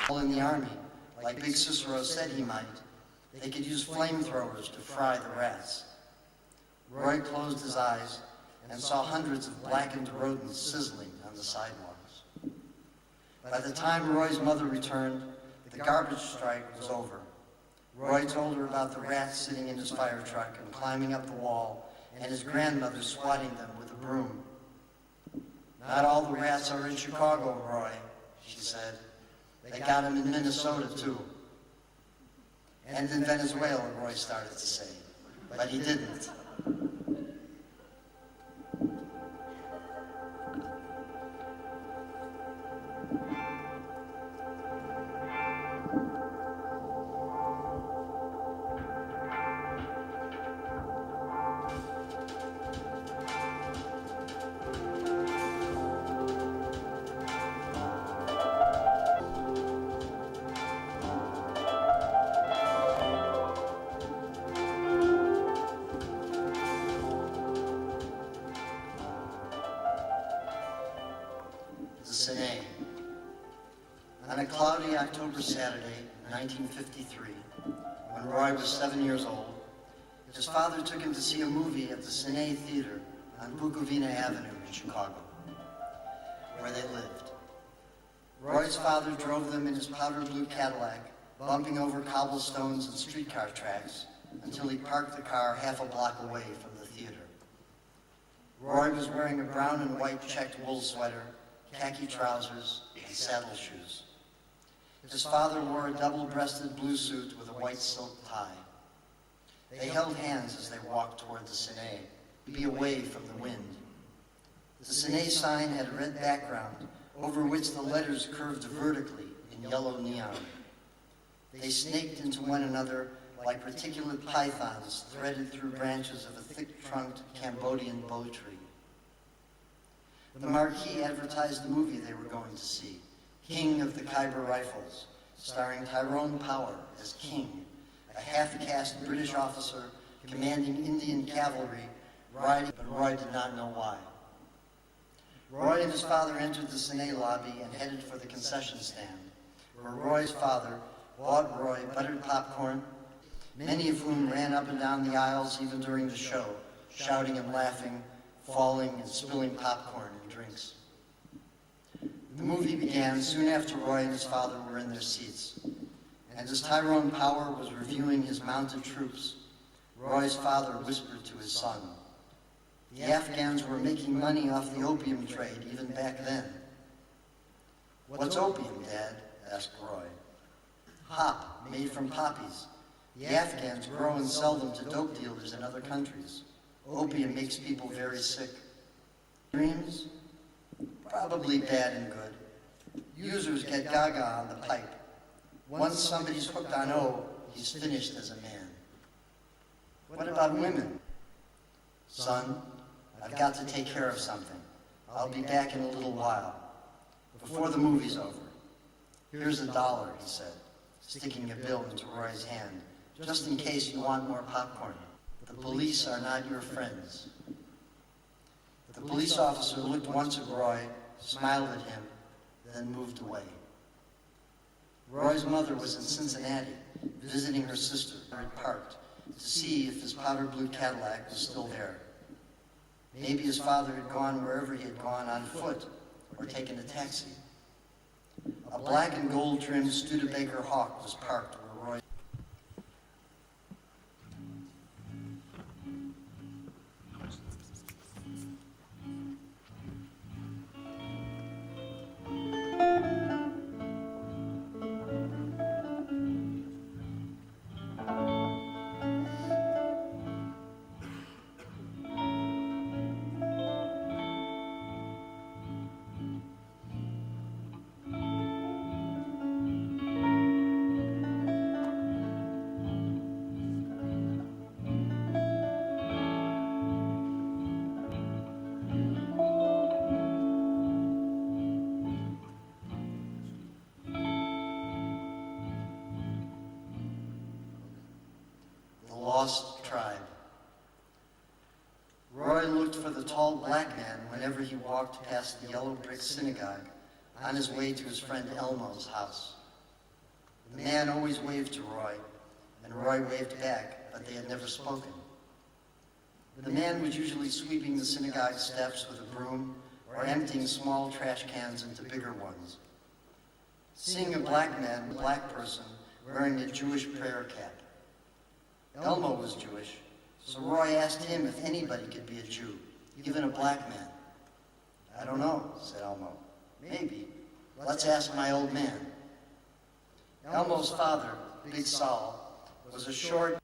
All in the army, like Big Cicero said he might, they could use flamethrowers to fry the rats. Roy closed his eyes and saw hundreds of blackened rodents sizzling on the sidewalks. By the time Roy's mother returned, the garbage strike was over. Roy told her about the rats sitting in his fire truck and climbing up the wall, and his grandmother swatting them with a broom. "Not all the rats are in Chicago, Roy," she said. "They got them in Minnesota, too." And in Venezuela, Roy started to say, but he didn't. On a cloudy October Saturday, 1953, when Roy was 7 years old, his father took him to see a movie at the Cine Theater on Bukovina Avenue in Chicago, where they lived. Roy's father drove them in his powder blue Cadillac, bumping over cobblestones and streetcar tracks until he parked the car half a block away from the theater. Roy was wearing a brown and white checked wool sweater, khaki trousers, and saddle shoes. His father wore a double-breasted blue suit with a white silk tie. They held hands as they walked toward the Cine, to be away from the wind. The Cine sign had a red background over which the letters curved vertically in yellow neon. They snaked into one another like reticulate pythons threaded through branches of a thick-trunked Cambodian bow tree. The marquee advertised the movie they were going to see, King of the Khyber Rifles, starring Tyrone Power as King, a half-caste British officer commanding Indian cavalry riding, but Roy did not know why. Roy and his father entered the Cine lobby and headed for the concession stand, where Roy's father bought Roy buttered popcorn, many of whom ran up and down the aisles even during the show, shouting and laughing, falling and spilling popcorn and drinks. The movie began soon after Roy and his father were in their seats, and as Tyrone Power was reviewing his mounted troops, Roy's father whispered to his son, "The Afghans were making money off the opium trade even back then." "What's opium, Dad?" asked Roy. "Hop, made from poppies. The Afghans grow and sell them to dope dealers in other countries. Opium makes people very sick." "Dreams? Probably bad and good. Users get gaga on the pipe. Once somebody's hooked on O, he's finished as a man." "What about women?" "Son, I've got to take care of something. I'll be back in a little while. Before the movie's over. Here's $1, he said, sticking a bill into Roy's hand, "just in case you want more popcorn. The police are not your friends." The police officer looked once at Roy, smiled at him, then moved away. Roy's mother was in Cincinnati, visiting her sister, where it parked, to see if his powder blue Cadillac was still there. Maybe his father had gone wherever he had gone on foot, or taken a taxi. A black and gold trimmed Studebaker Hawk was parked where Roy... Lost tribe. Roy looked for the tall black man whenever he walked past the yellow brick synagogue on his way to his friend Elmo's house. The man always waved to Roy, and Roy waved back, but they had never spoken. The man was usually sweeping the synagogue steps with a broom or emptying small trash cans into bigger ones. Seeing a black person wearing a Jewish prayer cap. Elmo was Jewish, so Roy asked him if anybody could be a Jew, even a black man. "I don't know," said Elmo. "Maybe. Let's ask my old man." Elmo's father, Big Saul, was a short,